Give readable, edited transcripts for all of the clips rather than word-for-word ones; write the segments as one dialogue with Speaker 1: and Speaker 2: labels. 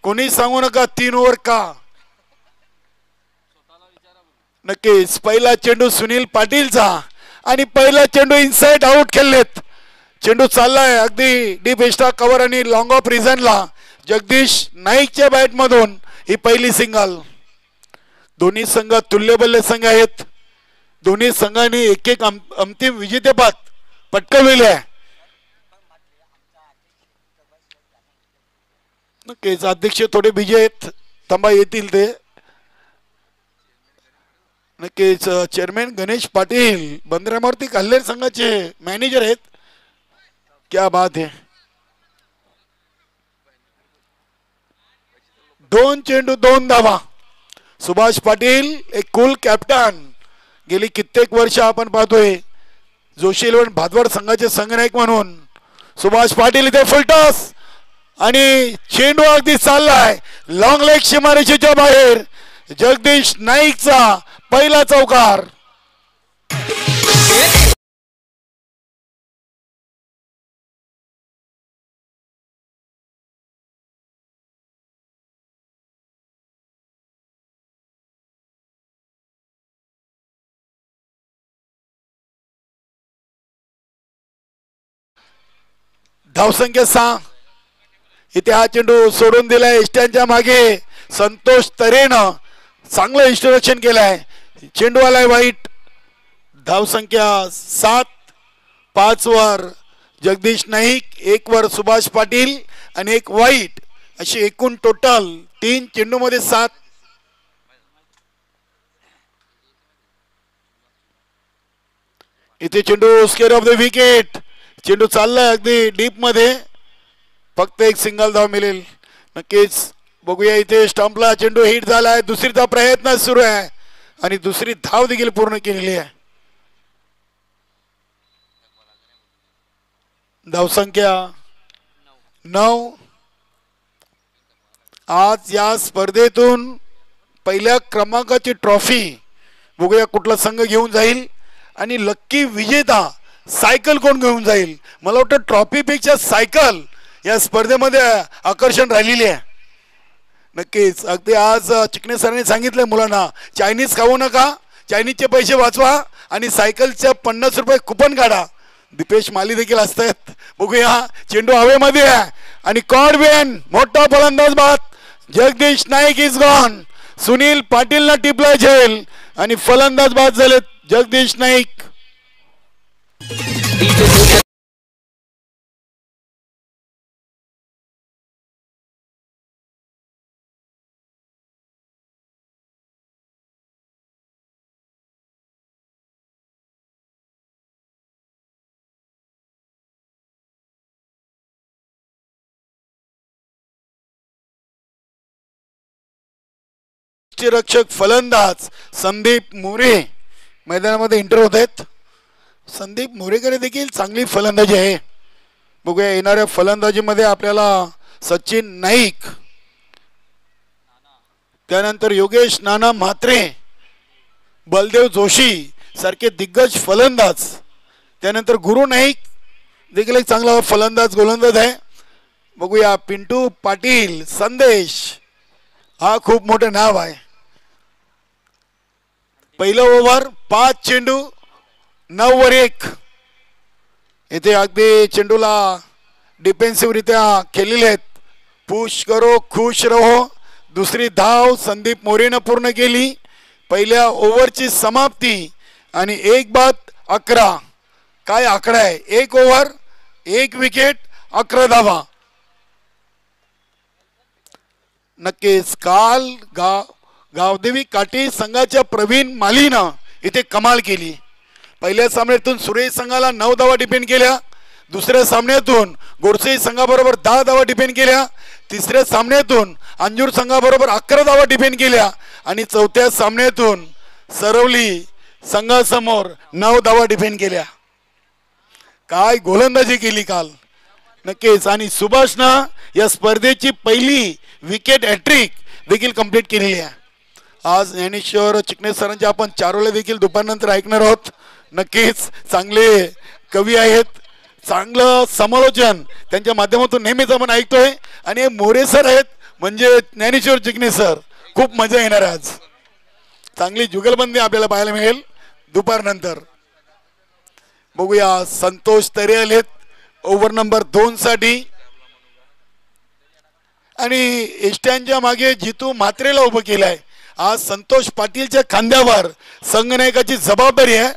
Speaker 1: कोणी सांगू नका 3 ओव्हर का. नक्कीच पहिला चेंडू सुनील पाटीलचा आणि पहिला चेंडू इनसाइड आउट खेळलेत. चेंडू चाललाय अगदी डीप एक्स्ट्रा कव्हर आणि लॉंग ऑफ रिझनला. जगदीश नाईकच्या बॅट मधून ही पहिली सिंगल. दोन्ही संघ तुल्यबल्य संघ आहेत. दोन्ही संघांनी एक एक अंतिम विजेतेपद पटकावलेले आहे. नक्कीच अध्यक्ष थोडे बिजी आहेत, थांबा येतील ते. नक्कीच चेअरमॅन गणेश पाटील बंदरामारुती कल्हेर संघाचे मॅनेजर आहेत. क्या बात है. 2 चेंडू 2 धावा. सुभाष पाटील एक कूल कॅप्टन. गेली कित्येक वर्ष आपण पाहतोय जोशी 11 भादवड संघाचे संघनायक म्हणून सुभाष पाटील इथे फुलटॉस आणि चेंडू अगदी चाललाय लॉंग लेग सीमारेषेच्या बाहेर. जगदीश नाईकचा पहिला चौकार. धावसंख्या 6. इथे हा चेंडू सोडून दिलाय स्टँडच्या मागे. संतोष तरेनं चांगलं इंस्ट्रक्शन केलंय. चेंडू आलाय वाईट. धावसंख्या 7. 5 वर जगदीश नाईक, 1 वर सुभाष पाटील आणि 1 वाईट, अशी एकूण टोटल 3 चेंडू मध्ये 7. इथे चेंडू स्केअर ऑफ द विकेट. चेंडू चाललाय अगदी डीप मध्ये. फक्त 1 सिंगल धाव मिळेल. नक्कीच बघूया इथे स्टंपला चेंडू हिट झालाय. दुसरीचा प्रयत्न सुरू आहे आणि दुसरी धाव देखील पूर्ण केलेली आहे. धावसंख्या 9. आज या स्पर्धेतून पहिल्या क्रमांकाची ट्रॉफी बघूया कुठला संघ घेऊन जाईल आणि लक्की विजेता सायकल कोण घेऊन जाईल. मला वाटतं ट्रॉफीपेक्षा सायकल या स्पर्धेमध्ये आकर्षण राहिलेली आहे. नक्कीच अगदी आज चिकणे सरांनी सांगितलंय मुलांना चायनीज खाऊ नका, चायनीजचे पैसे वाचवा आणि सायकलच्या 50 रुपये कुपन काढा. दीपेश माली देखील असतात. बघूया चेंडू हवेमध्ये आहे आणि कॉर्बेन मोठा फलंदाज बाद. Jagdish Naik is gone. सुनील पाटीलला टिपला झेल आणि फलंदाज बाद झाले जगदीश नाईक. रक्षक फलंदाज संदीप मोरे मैदानामध्ये एंटर होत आहेत. संदीप मोरेकडे देखील चांगली फलंदाजी आहे. बघूया येणाऱ्या फलंदाजीमध्ये आपल्याला सचिन नाईक, त्यानंतर योगेश नाना म्हात्रे, बलदेव जोशी सारखे दिग्गज फलंदाज, त्यानंतर गुरु नाईक देखील एक चांगला फलंदाज गोलंदाज आहे. बघूया पिंटू पाटील, संदेश हा खूप मोठं नाव आहे. पहिलं ओव्हर 5 चेंडू 9 वर 1. इथे अगदी चेंडूला डिफेन्सिव्ह रित्या खेळलेले आहेत. पुश करो खुश रहो. दुसरी धाव संदीप मोरेनं पूर्ण केली. पहिल्या ओव्हरची समाप्ती आणि 1 बाद 11. काय आकडा आहे. 1 ओव्हर 1 विकेट 11 धावा. नक्कीच काल गावदेवी काठी संघाच्या प्रवीण मालीनं इथे कमाल केली. पहिल्या सामन्यातून सुरेश संघाला 9 धावा डिपेंड केल्या. दुसऱ्या सामन्यातून गोडसे संघाबरोबर 10 धावा डिपेंड केल्या. तिसऱ्या सामन्यातून अंजूर संघाबरोबर 11 धावा डिपेंड केल्या आणि चौथ्या सामन्यातून सरवली संघासमोर 9 धावा डिपेंड केल्या. काय गोलंदाजी केली काल. नक्कीच आणि सुभाषनं या स्पर्धेची पहिली विकेट हॅट्रिक देखील कंप्लीट केलेली आहे. आज ज्ञानेश्वर चिकणे सरांचे आपण चारोळे देखील दुपारनंतर ऐकणार आहोत. नक्कीच चांगले कवी आहेत, चांगलं समालोचन त्यांच्या माध्यमातून नेहमीच आपण ऐकतोय. आणि मोरे सर आहेत म्हणजे ज्ञानेश्वर जिग्ने सर, खूप मजा येणार आज. चांगली जुगलबंदी आपल्याला पाहायला मिळेल दुपार नंतर. बघूया संतोष तरे आलेत ओव्हर नंबर 2 साठी आणि एस्टॅनच्या मागे जितू म्हात्रेला उभं केलंय. आज संतोष पाटीलच्या खांद्यावर संघनायकाची जबाबदारी आहे.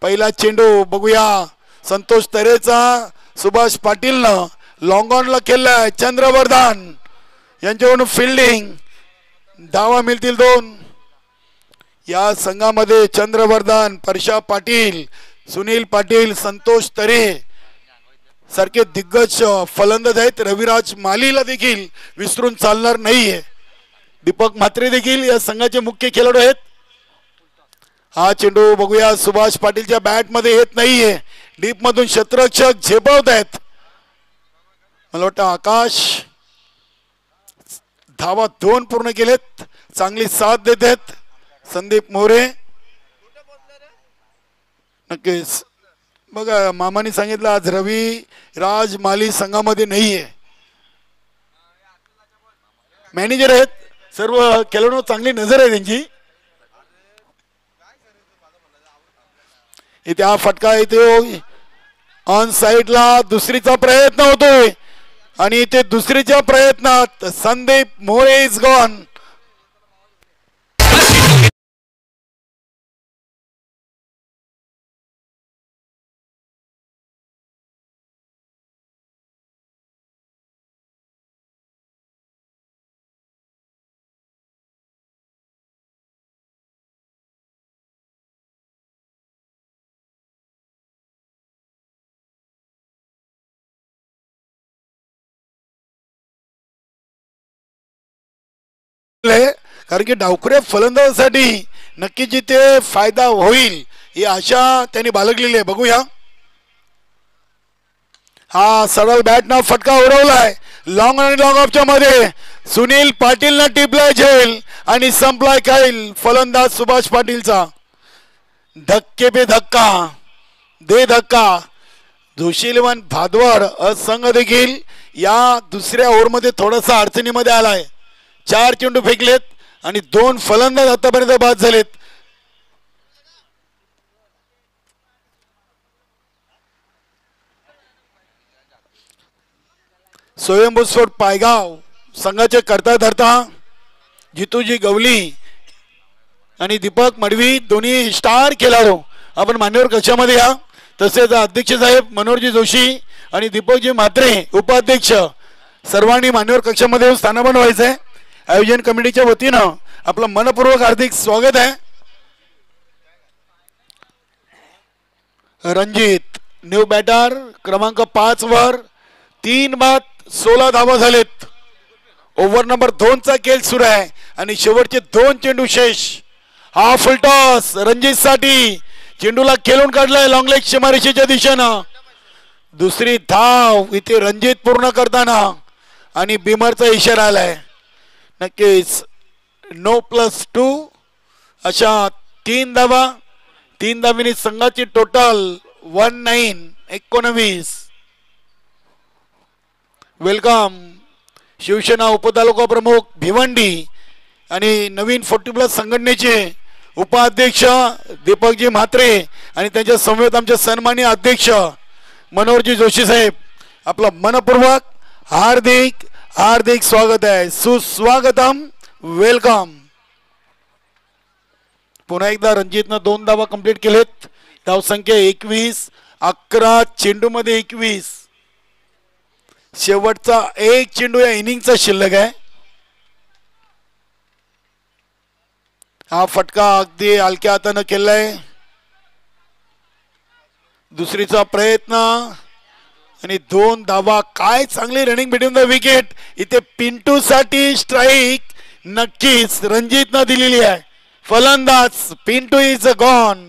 Speaker 1: पहिला चेंडू बघूया संतोष तरेचा, सुभाष पाटीलनं लॉंग ऑनला केलाय. चंद्रवर्धन यांच्याकडून फिल्डिंग, धावा मिळतील 2. या संघामध्ये चंद्रवर्धन, परशा पाटील, सुनील पाटील, संतोष तरे सारखे दिग्गज फलंदाज आहेत. रविराज मालीला देखील विसरून चालणार नाहीये. दीपक म्हात्रे देखील या संघाचे मुख्य खेळाडू आहेत. हा चेंडू बघूया सुभाष पाटीलच्या बॅट मध्ये येत नाहीये. डीप मधून क्षेत्ररक्षक झेपावत आहेत. मला वाटतं आकाश धावा 2 पूर्ण केलेत. चांगली साथ देत आहेत संदीप मोरे. नक्कीच बघा मामानी सांगितलं आज रवी राज माली संघामध्ये नाहीये. मॅनेजर आहेत सर्व खेळाडू, चांगली नजर आहे त्यांची. इथे हा फटका येतो ऑन साइडला. दुसरीचा प्रयत्न होतोय आणि इथे दुसरीच्या प्रयत्नात संदीप मोरे इज गॉन. कारण की डावखुऱ्या फलंदाजासाठी नक्की जिथे फायदा होईल ही आशा त्यांनी बाळगलेली आहे. बघूया हा सरळ बॅटनं फटका उडवलाय. लॉंग आणि लॉंग ऑफच्या मध्ये सुनील पाटीलनं टिपलाय झेल आणि संपलाय खाईल फलंदाज सुभाष पाटीलचा. धक्के पे धक्का दे धक्का. जोशीलवन भादवड असंघ देखील या दुसऱ्या ओव्हरमध्ये थोडासा अडचणीमध्ये आलाय. 4 चेंडू फेकलेत आणि 2 फलंदाज आतापर्यंत बाद झालेत. स्वयंभू स्फोट पायगाव संघाचे करता धरता जितूजी गवली आणि दीपक मडवी दोन्ही स्टार खेळाडू आपण मान्यवर कक्षामध्ये या. तसेच अध्यक्ष साहेब मनोहरजी जोशी आणि दीपकजी म्हात्रे उपाध्यक्ष सर्वांनी मान्यवर कक्षामध्ये स्थानापन्न व्हायचंय. आयोजन कमिटीच्या वतीनं आपलं मनपूर्वक हार्दिक स्वागत आहे. रणजित न्यू बॅटर क्रमांक 5 वर 3 बाद 16 धावा झालेत. ओव्हर नंबर 2 चा खेळ सुरू आहे आणि शेवटचे 2 चेंडू शेष. हा फुलटॉस रणजित साठी चेंडूला खेळून काढलाय लॉंग लेग सीमारेषेच्या दिशेनं. दुसरी धाव इथे रणजित पूर्ण करताना आणि बिमरचा इशारा आलाय. नक्कीच 9+2 अशा 3 धावा. 3 धावींनी संघाची टोटल 19 वेलकम शिवसेना उपतालुका प्रमुख भिवंडी आणि नवीन 40+ संघटनेचे उपाध्यक्ष दीपकजी म्हात्रे आणि त्यांच्या समवेत आमचे सन्माननीय अध्यक्ष मनोहरजी जोशी साहेब आपलं मनपूर्वक हार्दिक हार्दिक स्वागत आहे. सुस्वागतम वेलकम. पुन्हा एकदा रणजितनं 2 धावा कंप्लीट केलेत. धावसंख्या 21. 11 चेंडू मध्ये 21. शेवटचा 1 चेंडू या इनिंगचा शिल्लक आहे. हा फटका अगदी हलक्या हातानं केलाय. दुसरीचा प्रयत्न आणि 2 धावा. काय चांगली रनिंग बिटवीन द विकेट. इथे पिंटू साठी स्ट्राईक नक्कीच रणजितनं दिलेली आहे. फलंदाज पिंटू इज गॉन.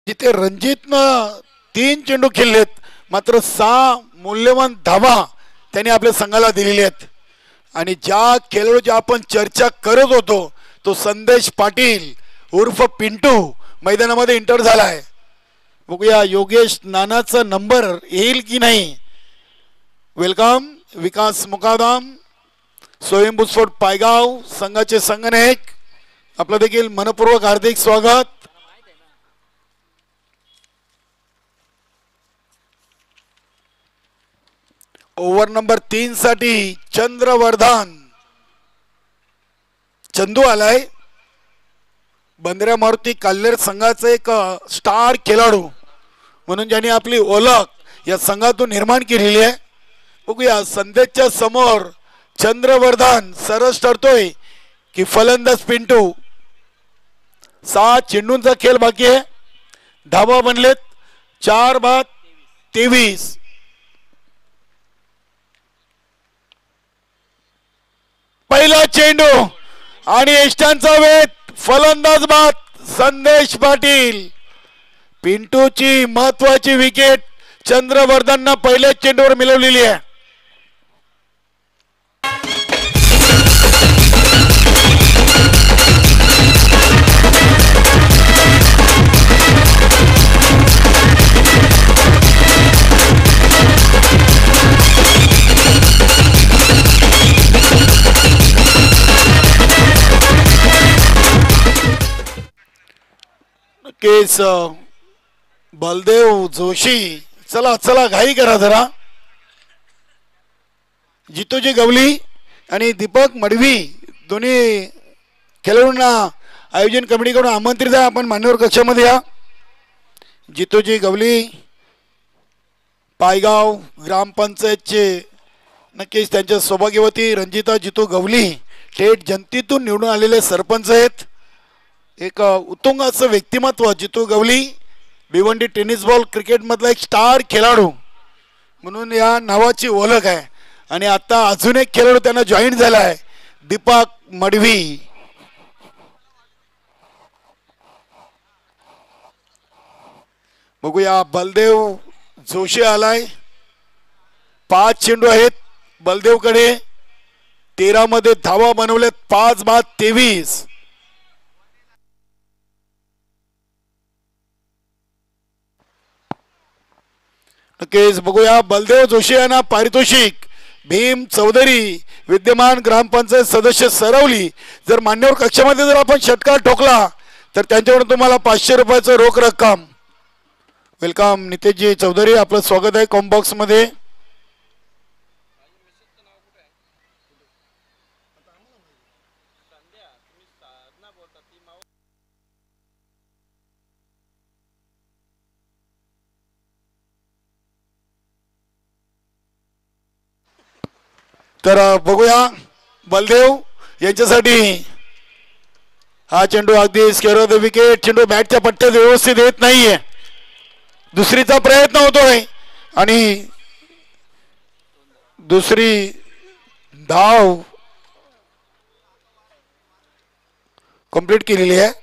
Speaker 1: जिथे रणजितनं 3 चेंडू खेळलेत मात्र 6 मूल्यवान धावा त्यांनी आपल्या संघाला दिलेल्या आहेत. आणि ज्या खेळाडूची आपण चर्चा करत होतो तो संदेश पाटील उर्फ पिंटू मैदानामध्ये एंटर झालाय. बघूया योगेश नानाचा नंबर येईल की नाही. वेलकम विकास मुकादम स्वयंभू स्पोर्ट पायगाव संघाचे संघनायक आपलं देखील मनपूर्वक हार्दिक स्वागत. ओव्हर नंबर 3 साठी चंद्रवर्धन चंदू आलाय. बंदऱ्या मारुती काल्हेर संघाचा एक स्टार खेळाडू म्हणून ज्यांनी आपली ओळख या संघातून निर्माण केलेली आहे. बघूया संदेशच्या समोर चंद्रवर्धन सरस ठरतोय की फलंदाज पिंटू. 6 चेंडूंचा खेळ बाकी आहे. धावा बनलेत 4 बाद 23. पहिला चेंडू आणि एष्टांचा वेध. फलंदाज बाद संदेश पाटील. पिंटूची महत्वाची विकेट चंद्रवर्धननं पहिल्या चेंडूवर मिळवलेली आहे. केस बलदेव जोशी चला चला घाई करा जरा. जितूजी गवली आणि दीपक मडवी दोन्ही खेळाडूंना आयोजन कमिटीकडून आमंत्रित आहे. आपण मान्यवर कक्षामध्ये या. जितूजी गवली पायगाव ग्रामपंचायतचे नक्कीच त्यांच्या सौभाग्यवती रंजिता जितू गवली थेट जनतेतून निवडून आलेले सरपंच आहेत. एक उत्तुंग असं व्यक्तिमत्व Jitu Gawali. Bhiwandi tennis ball cricket मधला एक स्टार खेळाडू म्हणून या नावाची ओळख आहे. आणि आता अजून एक खेळाडू त्यांना जॉईन झाला आहे दीपक मडवी. बघूया बलदेव जोशी आलाय. 5 चेंडू आहेत बलदेवकडे. 13 मध्ये धावा बनवल्यात 5 बाद 23. नक्कीच बघूया बलदेव जोशी यांना पारितोषिक भीम चौधरी विद्यमान ग्रामपंचायत सदस्य सरवली. जर मान्यवर कक्षामध्ये जर आपण षटकार ठोकला तर त्यांच्याकडून तुम्हाला 500 रुपयाचं रोख रक्कम. वेलकम नितेशजी चौधरी आपलं स्वागत आहे कॉम्बॉक्स मध्ये. तर बघूया बलदेव यांच्यासाठी हा चेंडू अगदी स्क्वेअर द विकेट. चेंडू बॅटच्या पट्ट्यात व्यवस्थित येत नाहीये. दुसरीचा प्रयत्न होतोय आणि दुसरी धाव कंप्लीट केलेली आहे.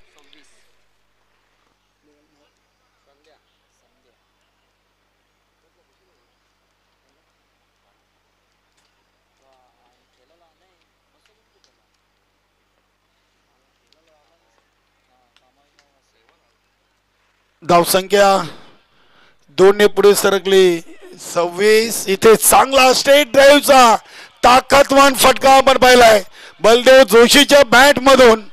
Speaker 1: धावसंख्या 2 ने पुढे सरकली 26. इथे चांगला स्ट्रेट ड्राईव्हचा ताकदवान फटका आपण पाहिलाय बलदेव जोशीच्या बॅट मधून.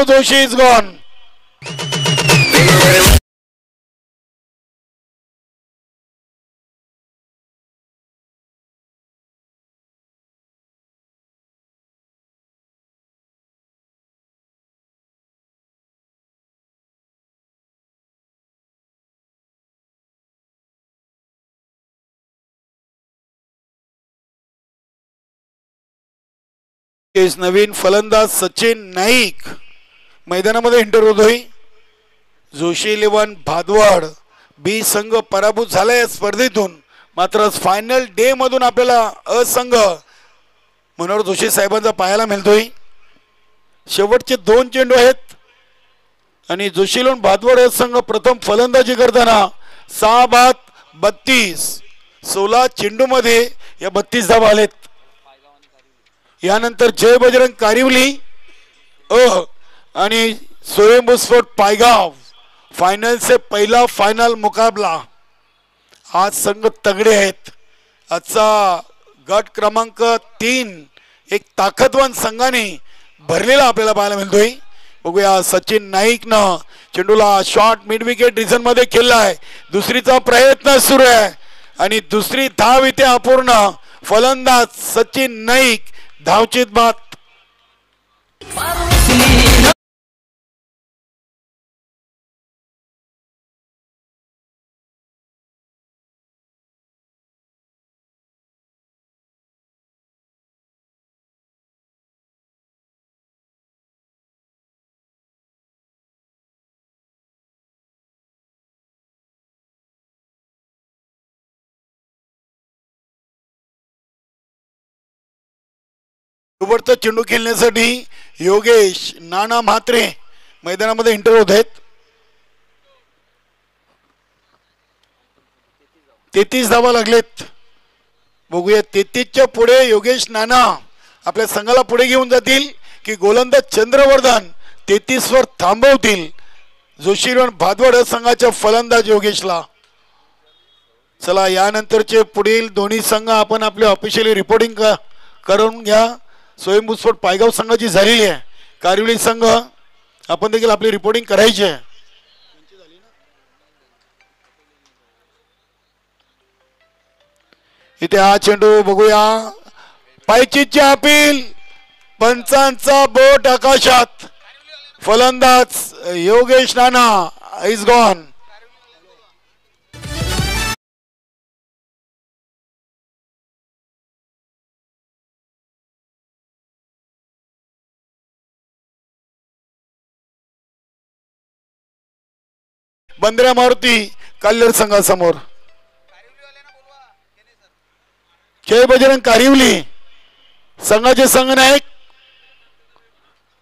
Speaker 1: Manohar Joshi is gone. नवीन फलंदाज सचिन नाईक मैदानामध्ये एंटर होतोय. जोशी 11 भादवड बी संघ पराभूत झालाय या स्पर्धेतून. मात्र फायनल डे मधून आपल्याला असंघ मनोहर जोशी साहेबांचा पाहायला मिळतोय. शेवटचे 2 चेंडू आहेत आणि जोशी 11 भादवड असंघ प्रथम फलंदाजी करताना 6 बाद 32 16 चेंडू मध्ये या 32 धावा आलेत. यानंतर जय बजरंग कारिवली आणि स्वयंभू स्पोर्ट पायगाव फाइनल से पहिला फाइनल मुकाबला. आज संघ तगडे आहेत. आजचा गट क्रमांक 3 एक ताकदवान संघाने भरलेला आपल्याला पाहायला मिळतोय. बघूया सचिन नाईकनं चेंडूला शॉर्ट मिड विकेट रिझन मध्ये खेळलाय. दुसरीचा प्रयत्न सुरू आहे आणि दुसरी धाव इथे अपूर्ण. फलंदाज सचिन नाईक धावचीत बाद. चेंडू खेळण्यासाठी योगेश नाना म्हात्रे मैदानामध्ये एंटर होत आहेत. 33 धावा लागलेत. बघूया 33च्या पुढे योगेश नाना आपल्या संघाला पुढे घेऊन जातील की गोलंदाज चंद्रवर्धन 33 वर थांबवतील जोशी भादवड संघाच्या फलंदाज योगेशला. चला यानंतरचे पुढील दोन्ही संघ आपण आपले ऑफिशियली रिपोर्टिंग करून घ्या. स्वयंभू स्पोर्ट पायगाव संघाची झालेली आहे. कारिवली संघ आपण देखील आपली रिपोर्टिंग करायची आहे. इथे हा चेंडू बघूया. पायचीची अपील पंचांचा बोट आकाशात. फलंदाज योगेश नाना इज गॉन. बंद्र्या मारुती कल्लेर संघासमोर. जय बजरंग कारिवली संघाचे संघनायक.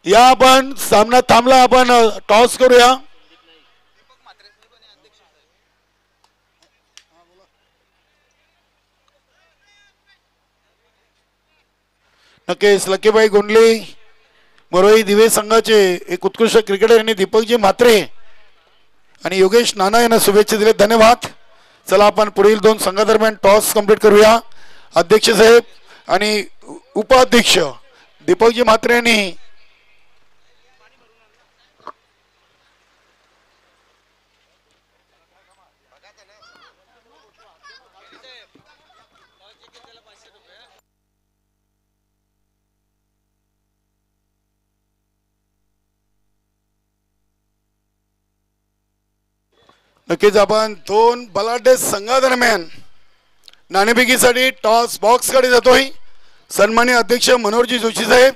Speaker 1: या आपण सामना थांबला. आपण टॉस करूया. नक्कीच लकीबाई गोंडले मरोई दिवे संघाचे एक उत्कृष्ट क्रिकेटर यांनी दीपकजी म्हात्रे आणि योगेश नाना यांना शुभेच्छा दिले. धन्यवाद. चला आपण पुढील 2 संघादरम्यान टॉस कंप्लीट करूया. अध्यक्ष साहेब आणि उपाध्यक्ष दीपकजी म्हात्रे यांनी नक्कीच आपण 2 बलाढ्य संघादरम्यान नाणेफेकीसाठी टॉस बॉक्स कडे जातोय. सन्माननीय अध्यक्ष मनोहरजी जोशी साहेब,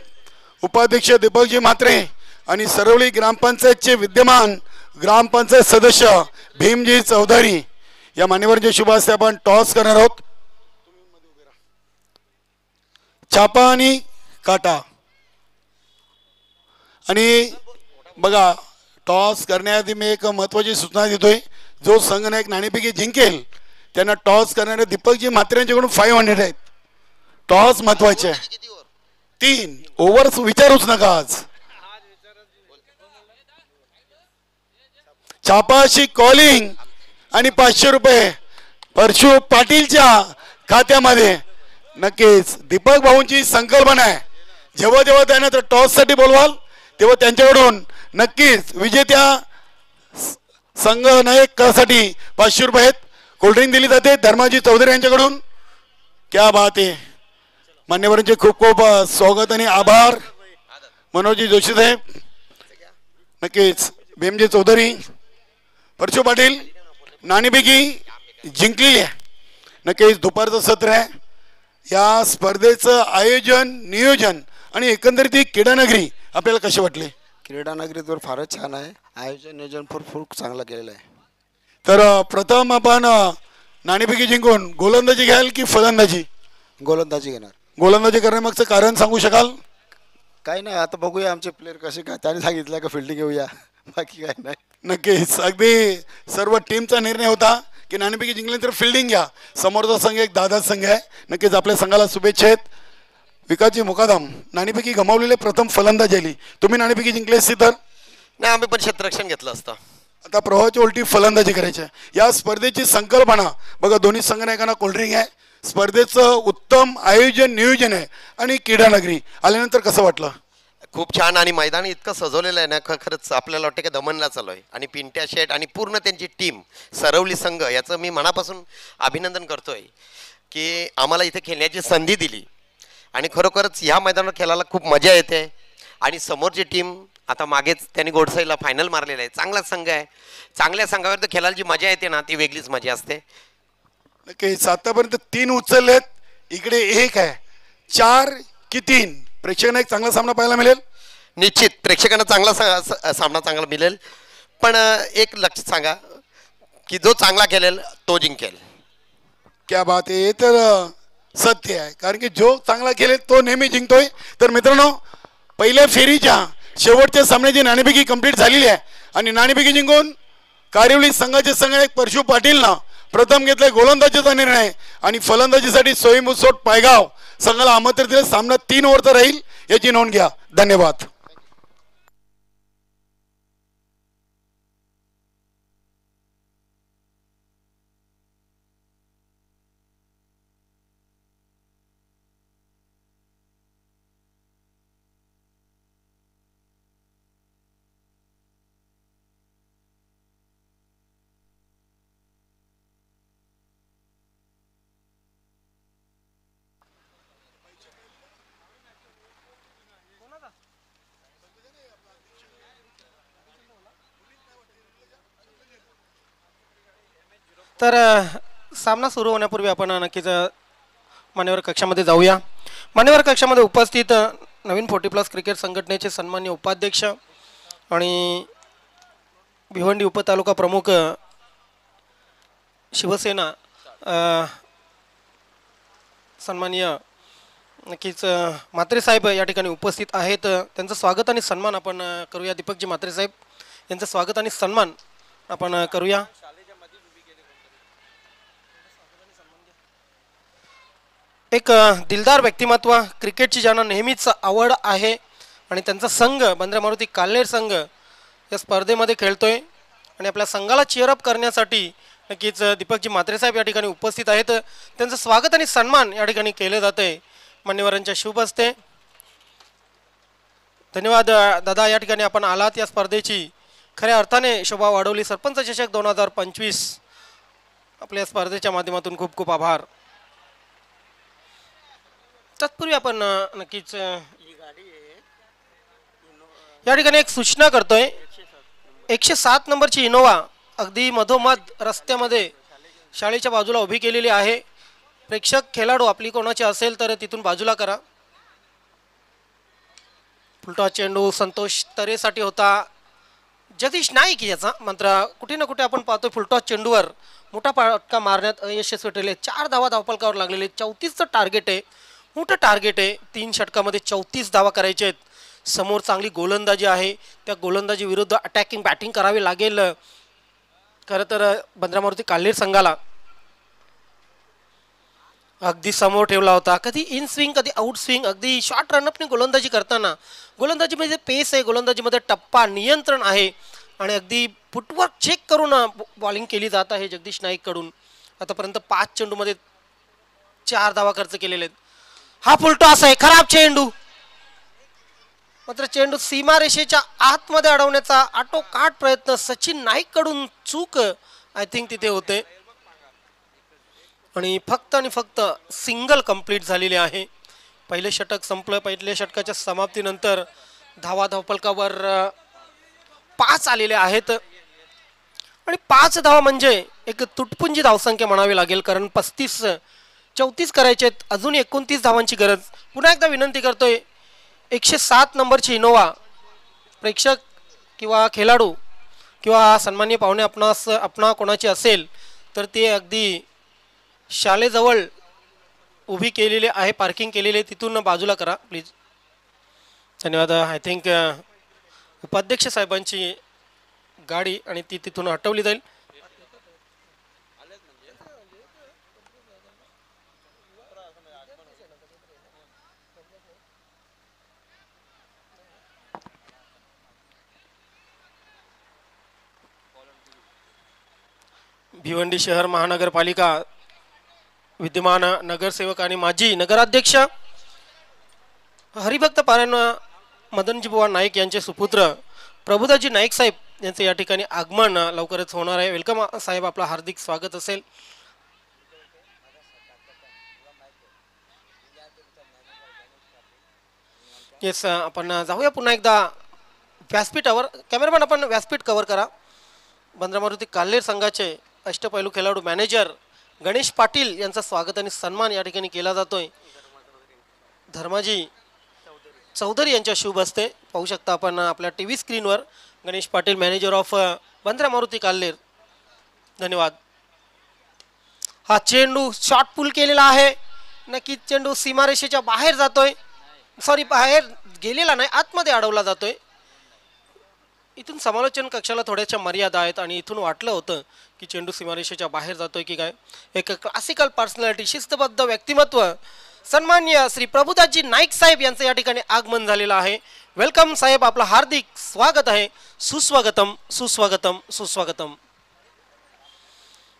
Speaker 1: उपाध्यक्ष दीपकजी म्हात्रे आणि सरवली ग्रामपंचायतचे विद्यमान ग्रामपंचायत सदस्य भीमजी चौधरी या मान्यवरांच्या शुभ हस्ते आपण टॉस करणार आहोत. छापा आणि काटा. आणि बघा टॉस करण्याआधी मी एक महत्त्वाची सूचना देतोय. जो संघनायक नाणेफेकी जिंकेल त्यांना टॉस करणारे दीपकजी म्हात्रे यांच्याकडून 500 आहेत. टॉस महत्वाचे आहे. 3 ओव्हर्स विचारूच नका आज. छापाशी कॉलिंग आणि 500 रुपये परशु पाटीलच्या खात्यामध्ये. नक्कीच दीपक भाऊंची संकल्पना आहे. जेव्हा जेव्हा त्यांना टॉस साठी बोलवाल तेव्हा त्यांच्याकडून नक्कीच विजेत्या संघ नायकासाठी 500 रुपये कोल्ड्रिंक दिली जाते धर्माजी चौधरी यांच्याकडून. क्या बात आहे. मान्यवरांचे खूप खूप स्वागत आणि आभार. मनोजी जोशी साहेब, नक्कीच भीमजी चौधरी, परशु पाटील, नाणेफेकी जिंकलेली आहे. नक्कीच दुपारचं सत्र आहे. या स्पर्धेचं आयोजन नियोजन आणि एकंदरीत क्रीडानगरी आपल्याला कसे वाटले?
Speaker 2: क्रीडानगरी तर फारच छान आहे. आयोजन नियोजन खूप चांगलं केलेलं आहे.
Speaker 1: तर प्रथम आपण नाणेफेकी जिंकून गोलंदाजी घ्याल की फलंदाजी?
Speaker 2: गोलंदाजी घेणार.
Speaker 1: गोलंदाजी करण्यामागचं कारण सांगू शकाल?
Speaker 2: काही नाही, आता बघूया आमचे प्लेयर कसे काय. त्याने सांगितलं का फिल्डिंग घेऊया, बाकी काय नाही.
Speaker 1: नक्कीच अगदी सर्व टीमचा निर्णय होता की नाणेफेकी जिंकल्यानंतर फिल्डिंग घ्या. समोरचा संघ एक दादा संघ आहे. नक्कीच आपल्या संघाला शुभेच्छा आहेत. विकासजी मुकादम, नाणेफेकी गमावलेले प्रथम फलंदाज आली, तुम्ही नाणेफेकी जिंकले असते तर?
Speaker 3: नाही, आम्ही पण क्षेत्ररक्षण घेतलं असतं.
Speaker 1: आता प्रवाहाच्या उलटी फलंदाजी करायची आहे. या स्पर्धेची संकल्पना बघा, दोन्ही संघनायकांना कोल्ड्रिंक आहे. स्पर्धेचं उत्तम आयोजन नियोजन आहे आणि क्रीडानगरी आल्यानंतर कसं वाटलं?
Speaker 3: खूप छान. आणि मैदान इतकं सजवलेलं आहे ना, खरंच आपल्याला वाटतं की दमनला चालू आहे. आणि पिंट्या शेट आणि पूर्ण त्यांची टीम सरवली संघ याचं मी मनापासून अभिनंदन करतोय की आम्हाला इथे खेळण्याची संधी दिली. आणि खरोखरच ह्या मैदानावर खेळायला खूप मजा येते. आणि समोरची टीम आता मागेच त्यांनी गोडसाईला फायनल मारलेलं आहे. चांगला संघ आहे. चांगल्या संघावर तर खेळायला जी मजा येते ना, ती वेगळीच मजा असते.
Speaker 1: नक्कीच आतापर्यंत 3 उचललेत, इकडे 1 आहे. 4 की 3 प्रेक्षकांना एक चांगला सामना पाहायला मिळेल.
Speaker 3: निश्चित प्रेक्षकांना चांगला सामना चांगला मिळेल. पण एक लक्षात सांगा की जो चांगला खेळेल तो जिंकेल.
Speaker 1: क्या बात आहे. तर सत्य आहे, कारण की जो चांगला खेळेल तो नेहमी जिंकतोय. तर मित्रांनो, पहिल्या फेरीच्या शेवटच्या सामन्याची नाणेफेकी कंप्लीट झालेली आहे आणि नाणेफेकी जिंकून कारिवली संघाचे संघनायक परशु पाटीलनं प्रथम घेतलाय गोलंदाजीचा निर्णय आणि फलंदाजीसाठी सोईमुसोट पायगाव संघाला आमंत्रित दिले. सामना 3 ओव्हरचा राहील, याची नोंद घ्या. धन्यवाद.
Speaker 4: तर सामना सुरू होण्यापूर्वी आपण नक्कीच मान्यवर कक्षामध्ये जाऊया. मान्यवर कक्षामध्ये उपस्थित नवीन 40+ क्रिकेट संघटनेचे सन्माननीय उपाध्यक्ष आणि भिवंडी उपतालुका प्रमुख शिवसेना सन्माननीय नक्कीच म्हात्रे साहेब या ठिकाणी उपस्थित आहेत. त्यांचं स्वागत आणि सन्मान आपण करूया. दीपकजी म्हात्रे साहेब यांचं स्वागत आणि सन्मान आपण करूया. एक दिलदार व्यक्तिमत्व, क्रिकेटची ज्यांना नेहमीच आवड आहे आणि त्यांचा संघ बंद्रा मारुती काल्हेर संघ या स्पर्धेमध्ये खेळतोय आणि आपल्या संघाला चीअरअप करण्यासाठी नक्कीच दीपकजी म्हात्रे साहेब या ठिकाणी उपस्थित आहेत. त्यांचं स्वागत आणि सन्मान या ठिकाणी केले जाते मान्यवरांच्या शुभ हस्ते. धन्यवाद दादा, या ठिकाणी आपण आलात. या स्पर्धेची खऱ्या अर्थाने शोभा वाढवली. सरपंच चषक 2025 आपल्या स्पर्धेच्या माध्यमातून खूप खूप आभार. तत्पूर्वी आपण नक्कीच या ठिकाणी एक सूचना करतोय. 107 नंबरची इनोवा अगदी मधोमध रस्त्यामध्ये शाळेच्या बाजूला उभी केलेली आहे. प्रेक्षक खेळाडू आपली कोणाची असेल तर तिथून बाजूला करा. फुलटॉस चेंडू संतोष तरेसाठी होता. जगदीश नाईक याचा मात्र कुठे ना कुठे आपण पाहतोय फुलटॉस चेंडूवर मोठा फटका मारण्यात अयशस्वी ठरले. 4 धावा धावफलकावर लागलेले. 34चं टार्गेट आहे, मोठं टार्गेट आहे. 3 षटकामध्ये 34 धावा करायचे आहेत. समोर चांगली गोलंदाजी आहे, त्या गोलंदाजी विरुद्ध अटॅकिंग बॅटिंग करावी लागेल. खरं तर बंद्रा मारुती काल्हेर संघाला अगदी समोर ठेवला होता. कधी इन स्विंग कधी आउट स्विंग, अगदी शॉर्ट रनअपने गोलंदाजी करताना गोलंदाजीमध्ये पेस आहे, गोलंदाजीमध्ये टप्पा नियंत्रण आहे आणि अगदी फुटवर्क चेक करून बॉलिंग केली जात आहे जगदीश नाईक कडून. आतापर्यंत 5 चेंडूमध्ये 4 धावा खर्च केलेले आहेत. हा फुलटॉस आहे, खराब चेंडू. मात्र चेंडू सीमारेषेच्या आतमध्ये अडवण्याचा आटोकाट प्रयत्न सचिन नाईक कडून चूक आय थिंक तिथे होते आणि फक्त सिंगल कंप्लीट झालेले आहे. पहिले षटक संपलं. पहिल्या षटकाच्या समाप्तीनंतर धावा धावफलकावर 5 आलेले आहेत आणि 5 धावा म्हणजे एक तुटपुंजी धावसंख्या म्हणावी लागेल, कारण 34 करायचे आहेत. अजून 29 धावांची गरज. पुन्हा एकदा विनंती करतोय, 107 नंबरची इनोवा प्रेक्षक किंवा खेळाडू किंवा सन्माननीय पाहुणे आपणा कोणाची असेल तर ते अगदी शाळेजवळ उभी केलेली आहे, पार्किंग केलेली आहे, तिथून बाजूला करा प्लीज. धन्यवाद. आय थिंक उपाध्यक्ष साहेबांची गाडी आणि ती तिथून हटवली जाईल. भिवंडी शहर महानगरपालिका विद्यमान नगरसेवक आणि माजी नगराध्यक्ष हरिभक्त पारायण मदनजी बुवा नाईक यांचे सुपुत्र प्रभुदाजी नाईक साहेब यांचे या ठिकाणी आगमन लवकरच होणार आहे. वेलकम साहेब, आपला हार्दिक स्वागत असेल. येस, आपण जाऊया पुन्हा एकदा व्यासपीठावर. कॅमेरामॅन आपण व्यासपीठ कव्हर करा. बंद्रा मारुती काल्हेर संघाचे अष्टपैलू खेळाडू मॅनेजर गणेश पाटील यांचा स्वागत आणि सन्मान या ठिकाणी केला जातोय. धर्माजी चौधरी यांच्या शुभ हस्ते पाहू शकता आपण आपल्या टीव्ही स्क्रीनवर. Ganesh Patil manager of Bandra Maruti Kalher. धन्यवाद. हा चेंडू शॉट पुल केलेला आहे. नक्कीच चेंडू सीमारेषेच्या बाहेर जातोय. सॉरी, बाहेर गेलेला नाही, आतमध्ये अडवला जातोय. इथून समालोचन कक्षाला थोड्याशा मर्यादा आहेत आणि इथून वाटलं होतं की चेंडू सीमारेषेच्या बाहेर जातोय की काय. एक क्लासिकल पर्सनॅलिटी, शिस्तबद्ध व्यक्तिमत्व सन्मान्य श्री प्रभुदासजी नाईक साहेब यांचं या ठिकाणी आगमन झालेलं आहे. वेलकम साहेब, आपलं हार्दिक स्वागत आहे. सुस्वागतम सुस्वागतम सुस्वागतम.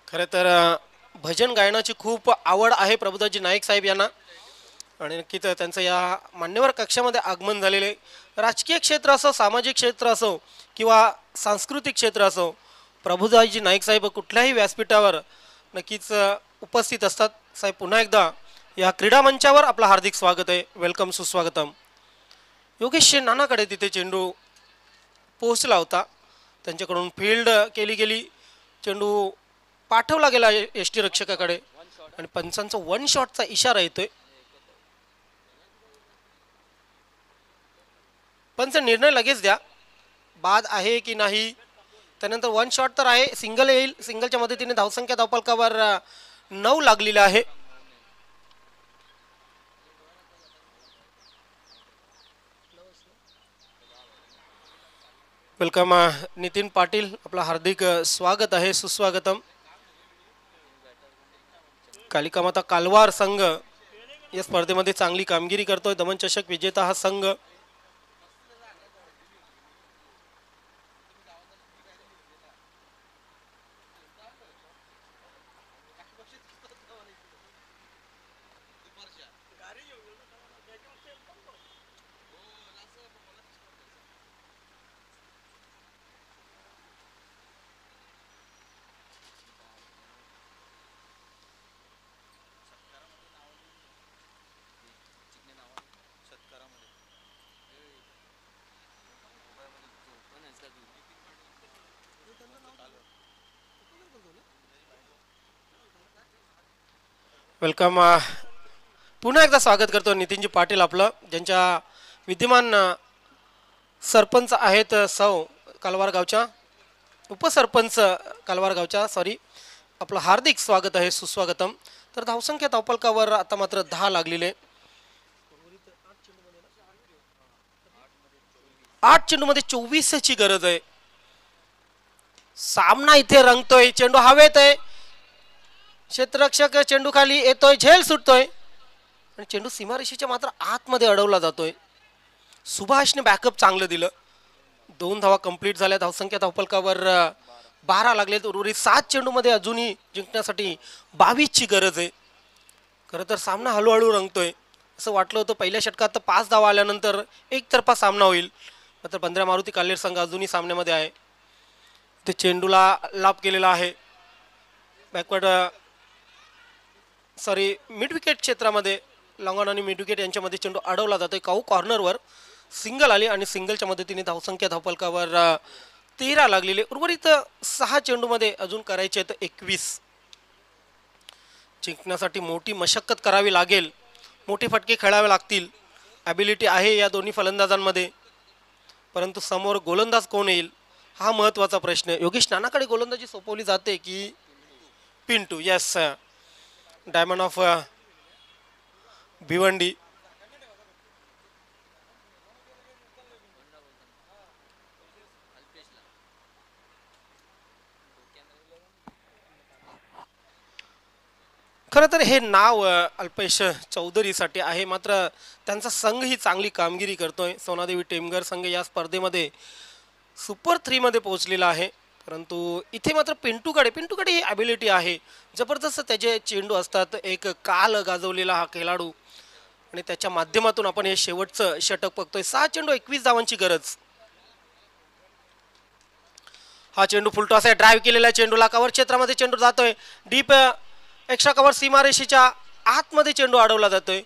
Speaker 4: खरं तर भजन गायनाची खूप आवड आहे प्रभुदासजी नाईक साहेब यांना आणि नक्कीच त्यांचं या मान्यवर कक्षामध्ये आगमन झालेले. राजकीय क्षेत्र असो, सामाजिक क्षेत्र असो किंवा सांस्कृतिक क्षेत्र असो, प्रभुदासजी नाईक साहेब कुठल्याही व्यासपीठावर नक्कीच उपस्थित असतात. साहेब, पुन्हा एकदा या क्रीडा मंचावर आपलं हार्दिक स्वागत आहे. वेलकम सुस्वागतम. योगेश नानाकडे तिथे चेंडू पोहोचला होता, त्यांच्याकडून फील्ड केली गेली. चेंडू पाठवला गेला यष्टी रक्षकाकडे आणि पंचांचा 1 शॉटचा इशारा येतोय. पंच निर्णय लगेच द्या, बाद आहे की नाही. त्यानंतर 1 शॉट तर आहे, सिंगल येईल. सिंगलच्या मदतीने धावसंख्या धावफलकावर 9 लागलेली आहे. वेलकम नितीन पाटील, आपला हार्दिक स्वागत आहे. सुस्वागतम. कालिका माता कालवार संघ या स्पर्धेमध्ये चांगली कामगिरी करतोय. दमन चषक विजेता हा संघ. वेलकम. पुन्हा एकदा स्वागत करतो नितीनजी पाटील आपलं, ज्यांच्या विद्यमान सरपंच आहेत सौ कालवार गावच्या, उपसरपंच कालवार गावच्या, सॉरी. आपलं हार्दिक स्वागत आहे. सुस्वागतम. तर धावसंख्या धावफलकावर आता मात्र 10 लागलेले. 8 चेंडूमध्ये 24ची गरज आहे. सामना इथे रंगतोय. चेंडू हवेत आहे. क्षेत्ररक्षक चेंडू खाली येतोय, झेल सुटतोय आणि चेंडू सीमारेषेच्या मात्र आतमध्ये अडवला जातोय. सुभाषने बॅकअप चांगलं दिलं. 2 धावा कंप्लीट झाल्या. धावसंख्या धावफलकावर 12 लागले. उर्वरित 7 चेंडूमध्ये अजूनही जिंकण्यासाठी 22ची गरज आहे. खरं तर सामना हळूहळू रंगतोय. असं वाटलं होतं पहिल्या षटकात तर 5 धावा आल्यानंतर एकतर्फा सामना होईल, मात्र बंद्रा मारुती काल्हेर संघ अजूनही सामन्यामध्ये आहे. ते चेंडूला लाभ केलेला आहे बॅकवर्ड मिड विकेट क्षेत्रामध्ये. लॉंग ऑन आणि मिड विकेट यांच्यामध्ये चेंडू अडवला जातोय. काऊ कॉर्नरवर सिंगल आली आणि सिंगलच्या मदतीने धावसंख्या धावफलकावर 13 लागलेले. उर्वरित 6 चेंडूमध्ये अजून करायचे आहेत 21. जिंकण्यासाठी मोठी मशक्कत करावी लागेल, मोठे फटके खेळावे लागतील. ॲबिलिटी आहे या दोन्ही फलंदाजांमध्ये, परंतु समोर गोलंदाज कोण येईल हा महत्त्वाचा प्रश्न. योगेश नानाकडे गोलंदाजी सोपवली जाते की Pintu? Yes, diamond of Bhiwandi. खरं तर हे नाव अल्पेश चौधरीसाठी आहे, मात्र त्यांचा संघ ही चांगली कामगिरी करतोय. सोनादेवी टेमघर संघ या स्पर्धेमध्ये सुपर 3 मध्ये पोहोचलेला आहे, परंतु इथे मात्र पिंटूकडे ही ॲबिलिटी आहे. जबरदस्त त्याचे चेंडू असतात. एक काल गाजवलेला हा खेळाडू आणि त्याच्या माध्यमातून आपण हे शेवटचं षटक बघतोय. 6 चेंडू 21 धावांची गरज. हा चेंडू फुलटॉस आहे. ड्राईव्ह केलेल्या चेंडूला कव्हर क्षेत्रामध्ये चेंडू जातोय. डीप एक्स्ट्रा कव्हर सीमारेषेच्या आतमध्ये चेंडू अडवला जातोय.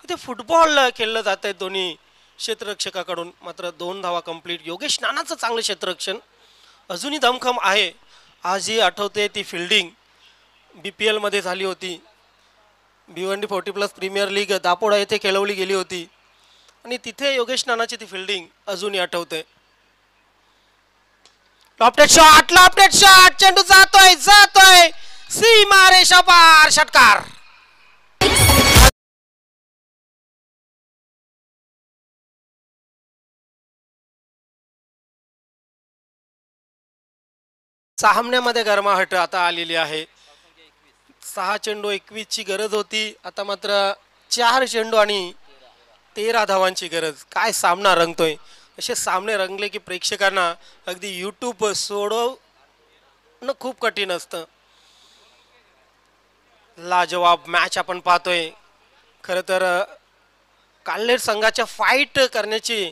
Speaker 4: इथे फुटबॉल खेळलं जात आहे दोन्ही क्षेत्ररक्षकाकडून. मात्र 2 धावा कंप्लीट. योगेश नानाचं चांगलं क्षेत्ररक्षण अजूनही दमखम आहे. आजही आठवते ती फिल्डिंग BPL मध्ये झाली होती. भिवंडी 40+ प्रीमियर लीग दापोडा येथे खेळवली गेली होती आणि तिथे योगेश नानाची ती फिल्डिंग अजूनही आठवते. लॉफ्टेड शॉट चेंडू जातोय सीमारेषा पार. षटकार. सामन्यामध्ये गरमाहट आता आलेली आहे. 6 चेंडू 21 ची गरज होती, आता मात्र 4 चेंडू आणि 13 धावांची गरज. काय सामना रंगतोय. असे सामने रंगले की प्रेक्षकांना अगदी यूट्यूब सोडवणं खूप कठीण असतं. लाजवाब मॅच आपण पाहतोय. खरं तर काल्हेर संघाच्या फाईट करण्याची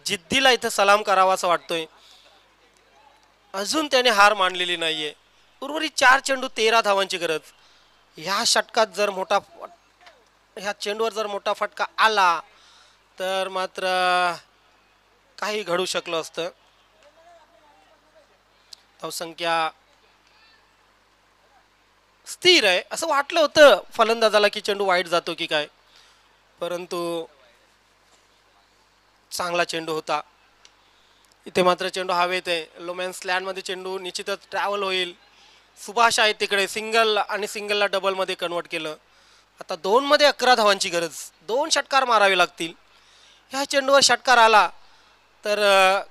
Speaker 4: जिद्दीला इथं सलाम करावा असं वाटतोय. अजून त्याने हार मानलेली नाहीये. उर्वरित 4 चेंडू 13 धावांची गरज. ह्या चेंडूवर जर मोठा फटका आला तर मात्र काही घडू शकलं असतं. धावसंख्या स्थिर आहे. असं वाटलं होतं फलंदाजाला की चेंडू वाईट जातो की काय, परंतु चांगला चेंडू होता. इथे मात्र चेंडू हवेत आहे. लोमॅन्स लँडमध्ये चेंडू निश्चितच ट्रॅव्हल होईल. सुभाष आहे तिकडे. सिंगल आणि सिंगलला डबलमध्ये कन्वर्ट केलं. आता 2 मध्ये 11 धावांची गरज. 2 षटकार मारावे लागतील. ह्या चेंडूवर षटकार आला तर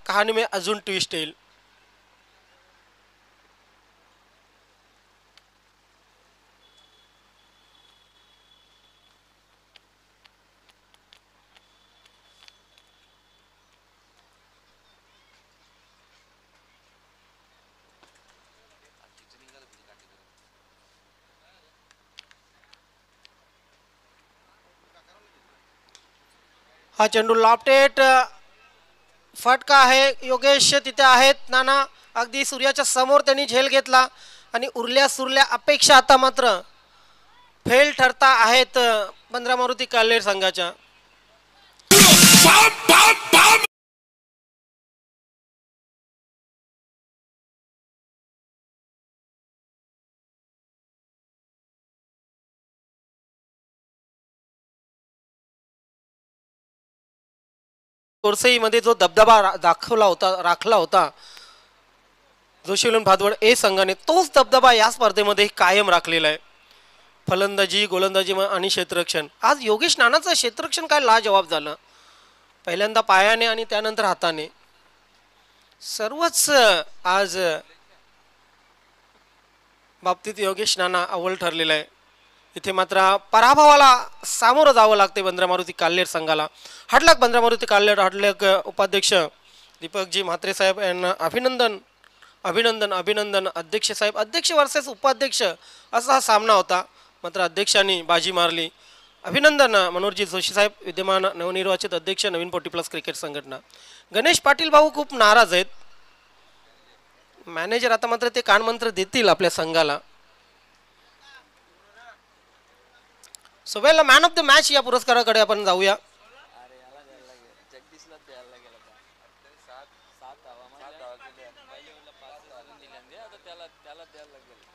Speaker 4: कहाणी में अजून ट्विस्ट येईल. हा चेंडू लॉफ्टेड फटका आहे. योगेश तिथे आहेत. नाना अगदी सूर्याच्या समोर त्यांनी झेल घेतला आणि उरल्या सुरल्या अपेक्षा आता मात्र फेल ठरता आहेत बंद्रा मारुती काल्हेर संघाच्या. मध्ये जो दबदबा राखला होता जोशीलन भादवड ए संघाने, तोच दबदबा या स्पर्धेमध्ये कायम राखलेला आहे. फलंदाजी, गोलंदाजी आणि क्षेत्ररक्षण. आज योगेश नानाचं क्षेत्ररक्षण काय लाजवाब झालं. पहिल्यांदा पायाने आणि त्यानंतर हाताने. सर्वच आज बाबतीत योगेश नाना अव्वल ठरलेला आहे. इथे मात्र पराभवाला सामोरं जावं लागते बंद्रा मारुती काल्हेर संघाला. हडलक बंद्रा मारुती काल्हेर. हडलक उपाध्यक्ष दीपकजी म्हात्रे साहेब यांना अभिनंदन अभिनंदन अभिनंदन. अध्यक्ष साहेब, अध्यक्ष वर्सेस उपाध्यक्ष असा हा सामना होता. मात्र अध्यक्षांनी बाजी मारली अभिनंदन मनोहरजी जोशी साहेब, विद्यमान नवनिर्वाचित अध्यक्ष नवीन 40+ क्रिकेट संघटना. गणेश पाटील भाऊ खूप नाराज आहेत. मॅनेजर आता मात्र ते कानमंत्र देतील आपल्या संघाला. So well, man of the match या पुरस्काराकडे आपण जाऊया.